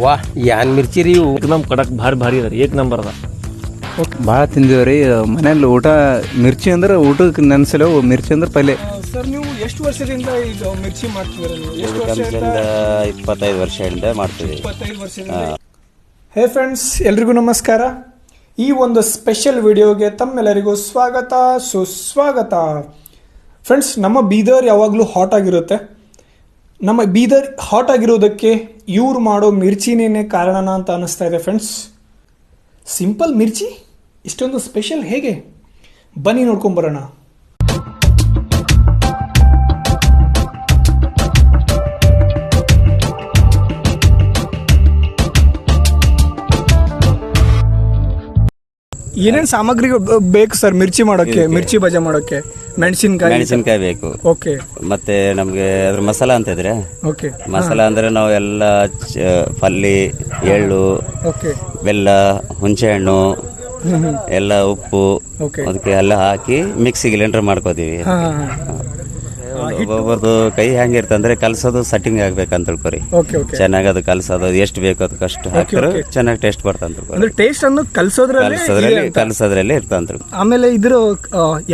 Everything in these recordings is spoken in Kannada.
ವಾ ಯಾನ್ ಮಿರ್ಚಿ ರೀ ಇವು एकदम कडक भारी अದ एक नंबर ಅದ. ಭಾಳ ತಿಂದಿವ್ರಿ ಮನೇಲಿ ಊಟ. ಮಿರ್ಚಿ ಅಂದ್ರೆ ಊಟಕ್ಕೆ ನೆನ್ಸಲು ಮಿರ್ಚಿ ಅಂದ್ರೆ ಪಲ್ಯ. ಸರ್ ನೀವು ಎಷ್ಟು ವರ್ಷದಿಂದ ಇದು ಮಿರ್ಚಿ ಮಾಡ್ತಿದ್ದೀರಾ? ನೀವು ಎಷ್ಟು ವರ್ಷದಿಂದ 25 ವರ್ಷದಿಂದ ಮಾಡ್ತೀವಿ. 25 ವರ್ಷದಿಂದ. ಹೇ ಫ್ರೆಂಡ್ಸ್, ಎಲ್ರಿಗೂ ನಮಸ್ಕಾರ. ಈ ಒಂದು ಸ್ಪೆಷಲ್ ವಿಡಿಯೋಗೆ ತಮ್ಮೆಲ್ಲರಿಗೂ ಸ್ವಾಗತ ಸುಸ್ವಾಗತ. ಫ್ರೆಂಡ್ಸ್, ನಮ್ಮ ಬೀದರ್ ಯಾವಾಗಲೂ ಹಾಟ್ ಆಗಿರುತ್ತೆ. ನಮ್ಮ ಬೀದರ್ ಹಾಟ್ ಆಗಿರೋದಕ್ಕೆ ಇವ್ರು ಮಾಡೋ ಮಿರ್ಚಿನೇ ಕಾರಣನ ಅಂತ ಅನ್ನಿಸ್ತಾ ಇದೆ ಫ್ರೆಂಡ್ಸ್. ಸಿಂಪಲ್ ಮಿರ್ಚಿ ಇಷ್ಟೊಂದು ಸ್ಪೆಷಲ್ ಹೇಗೆ? ಬನ್ನಿ ನೋಡ್ಕೊಂಬರೋಣ. ಏನೇನು ಸಾಮಗ್ರಿ ಬೇಕು ಸರ್ ಮಿರ್ಚಿ ಮಾಡೋಕ್ಕೆ? ಮಿರ್ಚಿ ಬಜೆ ಮಾಡೋಕ್ಕೆ ಮೆಣಸಿನಕಾಯಿ ಬೇಕು. ಓಕೆ. ಮತ್ತೆ ನಮ್ಗೆ ಅದ್ರ ಮಸಾಲ ಅಂತ ಇದ್ರೆ ಓಕೆ. ಮಸಾಲ ಅಂದ್ರೆ ನಾವು ಎಲ್ಲ ಪಲ್ಲಿ, ಎಳ್ಳು, ಓಕೆ, ಬೆಲ್ಲ, ಹುಣಸೆಹಣ್ಣು ಎಲ್ಲ ಉಪ್ಪು ಅದಕ್ಕೆ ಎಲ್ಲ ಹಾಕಿ ಮಿಕ್ಸಿಗೆ ಲೆಂಡ್ರ್ ಮಾಡ್ಕೋತೀವಿ. ಒಬ್ಬೊಬ್ಬರದು ಕೈ ಹೆಂಗಿರ್ತಂದ್ರೆ ಕಲ್ಸೋದು ಸೆಟ್ಟಿಂಗ್ ಆಗ್ಬೇಕಂತ ತಿಳ್ಕೊರಿ. ಚೆನ್ನಾಗಿ ಅದು ಕಲ್ಸೋದು ಎಷ್ಟು ಬೇಕು ಅದಕ್ಕಷ್ಟು ಹಾಕಿದ್ರೆ ಚೆನ್ನಾಗಿ ಟೇಸ್ಟ್ ಬರ್ತಂತ. ಅಂದ್ರೆ ಟೇಸ್ಟ್ ಅನ್ನು ಕಲ್ಸೋದ್ರಲ್ಲಿ ಇರ್ತಂತ. ಆಮೇಲೆ ಇದ್ರ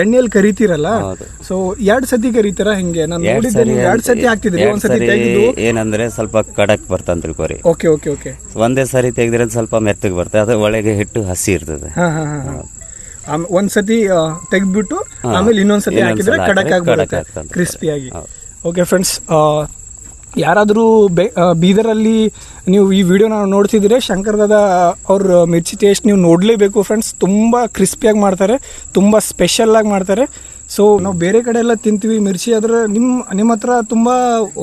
ಎಣ್ಣೆಯಲ್ಲಿ ಕರಿತೀರಲ್ಲ, ಸೊ 2 ಸತಿ ಕರಿತೀರಾ? ಹೆಂಗೆ? ನಾನು ನೋಡಿದ್ದೇನೆ 2 ಸತಿ ಹಾಕ್ತಿದ್ರಿ. ಒಂದ್ಸತಿ ತೆಗೆದು ಏನಂದ್ರೆ ಸ್ವಲ್ಪ ಕಡಕ್ ಬರ್ತಂತ ತಿಳ್ಕೊರಿ. Okay okay okay. ಒಂದೇ ಸರಿ ತೆಗೆದ್ರೆ ಸ್ವಲ್ಪ ಮೆತ್ತಗೆ ಬರ್ತದೆ, ಅದು ಒಳಗೆ ಹಿಟ್ಟು ಹಸಿ ಇರ್ತದೆ. ಒಂದ್ಸತಿ ತೆಗೆದ್ಬಿಟ್ಟು ಆಮೇಲೆ ಇನ್ನೊಂದ್ಸತಿ ಹಾಕಿದ್ರೆ ಕಡಕ್ ಆಗ್ಬಿಡುತ್ತೆ, ಕ್ರಿಸ್ಪಿಯಾಗಿ. ಓಕೆ ಫ್ರೆಂಡ್ಸ್, ಯಾರಾದರೂ ಬೀದರಲ್ಲಿ ನೀವು ಈ ವಿಡಿಯೋನ ನೋಡ್ತಿದ್ರೆ ಶಂಕರ್ ದಾದಾ ಅವ್ರ ಮಿರ್ಚಿ ಟೇಸ್ಟ್ ನೀವು ನೋಡಲೇಬೇಕು ಫ್ರೆಂಡ್ಸ್. ತುಂಬ ಕ್ರಿಸ್ಪಿಯಾಗಿ ಮಾಡ್ತಾರೆ, ತುಂಬ ಸ್ಪೆಷಲ್ಲಾಗಿ ಮಾಡ್ತಾರೆ. ಸೊ ನಾವು ಬೇರೆ ಕಡೆ ಎಲ್ಲ ತಿಂತೀವಿ ಮಿರ್ಚಿ, ಆದರೆ ನಿಮ್ಮ ಹತ್ರ ತುಂಬ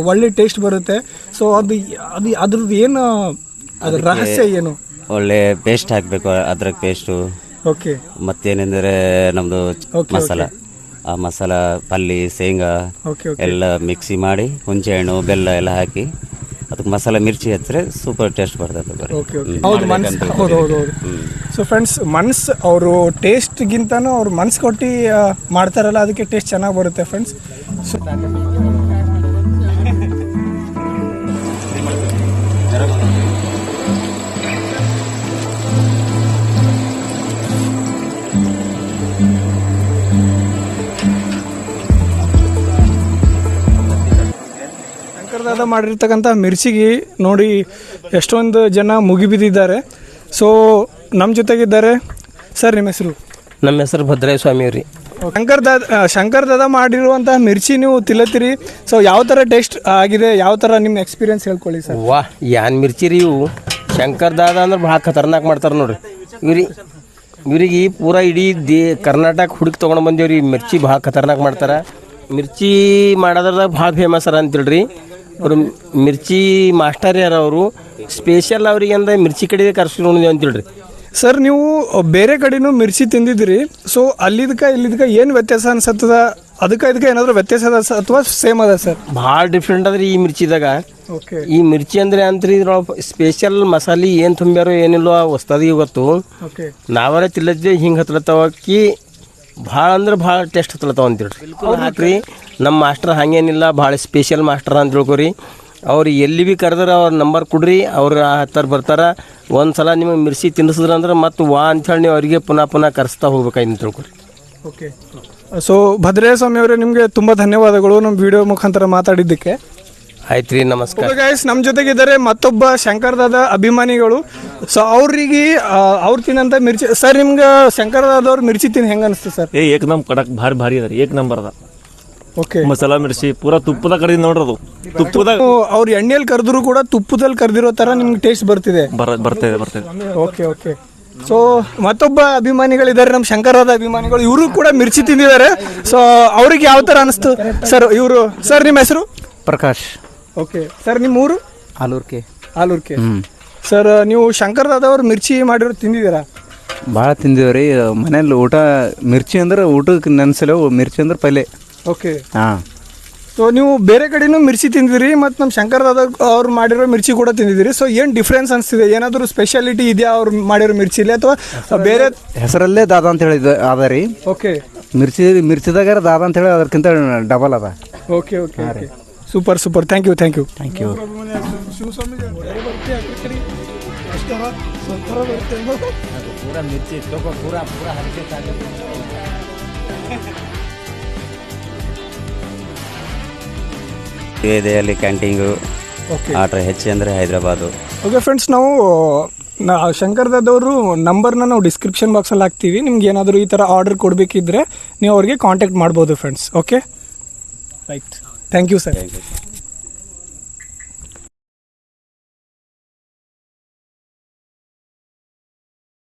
ಒಳ್ಳೆ ಟೇಸ್ಟ್ ಬರುತ್ತೆ. ಸೊ ಅದ್ರದ್ದು ಏನು ಅದ್ರ ರಹಸ್ಯ ಏನು? ಒಳ್ಳೆ ಪೇಸ್ಟ್ ಹಾಕಬೇಕು, ಅದ್ರಕ್ಕೆ ಪೇಸ್ಟು. ಓಕೆ. ಮತ್ತೇನೆಂದರೆ ನಮ್ಮದು ಮಸಾಲ, ಆ ಮಸಾಲ ಪಲ್ಲಿ, ಶೇಂಗಾ ಎಲ್ಲ ಮಿಕ್ಸಿ ಮಾಡಿ ಹುಣಸೆಹಣ್ಣು, ಬೆಲ್ಲ ಎಲ್ಲ ಹಾಕಿ ಅದಕ್ಕೆ ಮಸಾಲ ಮಿರ್ಚಿ ಹಚ್ಚಿದ್ರೆ ಸೂಪರ್ ಟೇಸ್ಟ್ ಬರ್ತದೆ. ಹೌದು. ಸೊ ಫ್ರೆಂಡ್ಸ್, ಮನ್ಸು ಅವರು ಟೇಸ್ಟ್ಗಿಂತನೂ ಅವ್ರು ಮನ್ಸು ಕೊಟ್ಟು ಮಾಡ್ತಾರಲ್ಲ, ಅದಕ್ಕೆ ಟೇಸ್ಟ್ ಚೆನ್ನಾಗಿ ಬರುತ್ತೆ ಫ್ರೆಂಡ್ಸ್. ಸೊ ದಾದಾ ಮಾಡಿರ್ತಕ್ಕಂಥ ಮಿರ್ಚಿಗೆ ನೋಡಿ ಎಷ್ಟೊಂದು ಜನ ಮುಗಿಬಿದ್ದಿದ್ದಾರೆ. ಸೊ ನಮ್ಮ ಜೊತೆಗಿದ್ದಾರೆ. ಸರ್, ನಿಮ್ಮ ಹೆಸರು? ನಮ್ಮ ಹೆಸರು ಭದ್ರಾಯ ಸ್ವಾಮಿ ಅವ್ರಿ. ಶಂಕರ್ ದಾದಾ ಮಾಡಿರುವಂಥ ಮಿರ್ಚಿ ನೀವು ತಿಲ್ಲತ್ತೀರಿ. ಸೊ ಯಾವ ಥರ ಟೇಸ್ಟ್ ಆಗಿದೆ, ಯಾವ ಥರ ನಿಮ್ಮ ಎಕ್ಸ್ಪೀರಿಯನ್ಸ್ ಹೇಳ್ಕೊಳ್ಳಿ ಸರ್. ವಾ ಯಾನ್ ಮಿರ್ಚಿ ರೀ ಇವು ಶಂಕರ್ ದಾದಾ ಅಂದ್ರೆ ಭಾಳ ಖತರ್ನಾಕ್ ಮಾಡ್ತಾರೆ ನೋಡ್ರಿ. ಇವ್ರಿಗೆ ಪೂರಾ ಇಡೀ ಕರ್ನಾಟಕ ಹುಡುಕಿ ತೊಗೊಂಡು ಬಂದೇವ್ರಿ. ಮಿರ್ಚಿ ಭಾಳ ಖತರ್ನಾಕ್ ಮಾಡ್ತಾರೆ. ಮಿರ್ಚಿ ಮಾಡೋದ್ರದಾಗ ಭಾಳ ಫೇಮಸ್ ಅರ ಅಂತೇಳ್ರಿ. ಅವರು ಮಿರ್ಚಿ ಮಾಸ್ಟರ್ ಯಾರ ಅವರು ಸ್ಪೆಷಲ್ ಅವ್ರಿಗೆ ಅಂದ್ರೆ ಮಿರ್ಚಿ ಕಡೆಗೆ ಕರ್ಸ್ಕೊಂಡು ಅಂತೇಳ್ರಿ. ಸರ್, ನೀವು ಬೇರೆ ಕಡೆನೂ ಮಿರ್ಚಿ ತಿಂದಿದ್ರಿ. ಸೊ ಇಲ್ಲಿದ್ಕ ಏನು ವ್ಯತ್ಯಾಸ ಅನ್ಸತ್ತದ? ಅದಕ್ಕೆ ಇದಕ್ಕೆ ಏನಾದರೂ ವ್ಯತ್ಯಾಸ ಅದ ಅಥವಾ ಸೇಮ್ ಅದ ಸರ್? ಭಾಳ ಡಿಫ್ರೆಂಟ್ ಅದ್ರಿ ಈ ಮಿರ್ಚಿದಾಗ. ಓಕೆ. ಈ ಮಿರ್ಚಿ ಅಂದ್ರೆ ಅಂತ್ರಿ ಇದ್ರೊಳಗೆ ಸ್ಪೆಷಲ್ ಮಸಾಲೆ ಏನು ತುಂಬ್ಯಾರೋ ಏನಿಲ್ಲೋ ಹೊಸ್ತದಿಗೆ ಗೊತ್ತು. ಓಕೆ. ನಾವೇ ತಿಲ್ಲದ್ದೆ ಹಿಂಗೆ ಹತ್ಲತ್ತವಕ್ಕಿ ಭಾಳ ಅಂದ್ರೆ ಭಾಳ ಟೇಸ್ಟ್ ಹತ್ಲತ್ತಾವ ಅಂತೇಳ್ರಿ. ಹಾಕ್ರಿ, ನಮ್ಮ ಮಾಸ್ಟರ್ ಹಾಗೇನಿಲ್ಲ, ಭಾಳ ಸ್ಪೆಷಲ್ ಮಾಸ್ಟರ್ ಅಂತ ತಿಳ್ಕೊರಿ. ಅವ್ರು ಎಲ್ಲಿ ಭೀ ಕರೆದ್ರೆ ಅವ್ರ ನಂಬರ್ ಕೊಡ್ರಿ, ಅವ್ರು ಹತ್ತಾರ ಬರ್ತಾರೆ. ಒಂದು ಸಲ ನಿಮಗೆ ಮಿರ್ಚಿ ತಿನ್ನಿಸಿದ್ರಂದ್ರೆ ಮತ್ತು ಅಂಥೇಳಿ ನೀವು ಅವರಿಗೆ ಪುನಃ ಕರೆಸ್ತಾ ಹೋಗ್ಬೇಕಾಯ್ತು ತಿಳ್ಕೊರಿ. ಓಕೆ. ಸೊ ಭದ್ರಾಯ ಸ್ವಾಮಿ ಅವರೇ, ನಿಮಗೆ ತುಂಬ ಧನ್ಯವಾದಗಳು ನಮ್ಮ ವಿಡಿಯೋ ಮುಖಾಂತರ ಮಾತಾಡಿದ್ದಕ್ಕೆ. ಆಯ್ತು ರೀ, ನಮಸ್ಕಾರ. ಗೈಸ್, ನಮ್ಮ ಜೊತೆಗಿದ್ದಾರೆ ಮತ್ತೊಬ್ಬ ಶಂಕರ್ ದಾದಾ ಅಭಿಮಾನಿಗಳು. ಸೊ ಅವ್ರಿಗೆ ಅವ್ರು ತಿನ್ನಂತ ಮಿರ್ಚಿ. ಸರ್, ನಿಮ್ಗೆ ಶಂಕರ್ ದಾದಾ ಅವ್ರ ಮಿರ್ಚಿ ತಿನ್ ಹೆಂಗ ಅನಿಸ್ತು ಸರ್? एकदम कडक भारी ಅದ, एक नंबर ಅದ. ಓಕೆ. ಮಸಾಲ ಮಿರ್ಚಿ ಪೂರಾ ತುಪ್ಪದಾಗ ಕರಿದ್ ನೋಡ್ರಿ. ಅದು ತುಪ್ಪದಾಗ ಅವ್ರು ಎಣ್ಣೆಯಲ್ಲಿ ಕರೆದ್ರು ಕೂಡ ತುಪ್ಪದಲ್ಲಿ ಕರೆದಿರೋ ತರ ನಿಮ್ಗೆ ಟೇಸ್ಟ್ ಬರ್ತಿದೆ. ಬರ್ತದೆ. Okay okay. ಸೊ ಮತ್ತೊಬ್ಬ ಅಭಿಮಾನಿಗಳಿದ್ದಾರೆ, ನಮ್ಮ ಶಂಕರ್ ದಾದಾ ಅಭಿಮಾನಿಗಳು. ಇವರು ಕೂಡ ಮಿರ್ಚಿ ತಿಂದಿದ್ದಾರೆ. ಸೊ ಅವ್ರಿಗೆ ಯಾವ ತರ ಅನಿಸ್ತು ಸರ್? ಸರ್, ನಿಮ್ಮ ಹೆಸರು? ಪ್ರಕಾಶ್. ಓಕೆ. ಸರ್, ನಿಮ್ಮ ಊರು? ಆಲೂರ್ಕೆ. ಸರ್, ನೀವು ಶಂಕರ್ ದಾದಾ ಅವ್ರು ಮಿರ್ಚಿ ಮಾಡಿರೋ ತಿಂದಿದ್ದೀರಾ? ಭಾಳ ತಿಂದಿವ್ರಿ ಮನೇಲಿ ಊಟ. ಮಿರ್ಚಿ ಅಂದ್ರೆ ಊಟಕ್ಕೆ ನೆನ್ಸಲು ಮಿರ್ಚಿ ಅಂದ್ರೆ ಪಲ್ಯ. ಓಕೆ. ಹಾಂ. ಸೊ ನೀವು ಬೇರೆ ಕಡೆನೂ ಮಿರ್ಚಿ ತಿಂದಿದ್ರಿ ಮತ್ತು ನಮ್ಮ ಶಂಕರ್ ದಾದಾ ಅವ್ರು ಮಾಡಿರೋ ಮಿರ್ಚಿ ಕೂಡ ತಿಂದಿದ್ದೀರಿ. ಸೊ ಏನು ಡಿಫ್ರೆನ್ಸ್ ಅನಿಸ್ತಿದೆ? ಏನಾದರೂ ಸ್ಪೆಷಾಲಿಟಿ ಇದೆಯಾ ಅವ್ರು ಮಾಡಿರೋ ಮಿರ್ಚಿಲಿ, ಅಥವಾ ಬೇರೆ ಹೆಸರಲ್ಲೇ ದಾದಾ ಅಂತ ಹೇಳಿದ ಅದ ರೀ? ಓಕೆ. ಮಿರ್ಚಿದಾಗ ದಾದಾ ಅಂತ ಹೇಳಿ ಅದಕ್ಕಿಂತ ಡಬಲ್ ಅದ. Okay okay okay. Super super, thank you thank you. Thank you. ಅಲ್ಲಿ ಕ್ಯಾಂಟೀನ್ಗು ಆರ್ಡ್ರ್ ಹೆಚ್ಚು ಅಂದರೆ ಹೈದ್ರಾಬಾದು. ಓಕೆ ಫ್ರೆಂಡ್ಸ್, ನಾವು ಶಂಕರ್ ದಾದವರು ನಂಬರ್ನ ನಾವು ಡಿಸ್ಕ್ರಿಪ್ಷನ್ ಬಾಕ್ಸಲ್ಲಿ ಹಾಕ್ತೀವಿ. ನಿಮ್ಗೆ ಏನಾದರೂ ಈ ಥರ ಆರ್ಡರ್ ಕೊಡಬೇಕಿದ್ರೆ ನೀವು ಅವ್ರಿಗೆ ಕಾಂಟ್ಯಾಕ್ಟ್ ಮಾಡ್ಬೋದು friends. Okay right, thank you sir.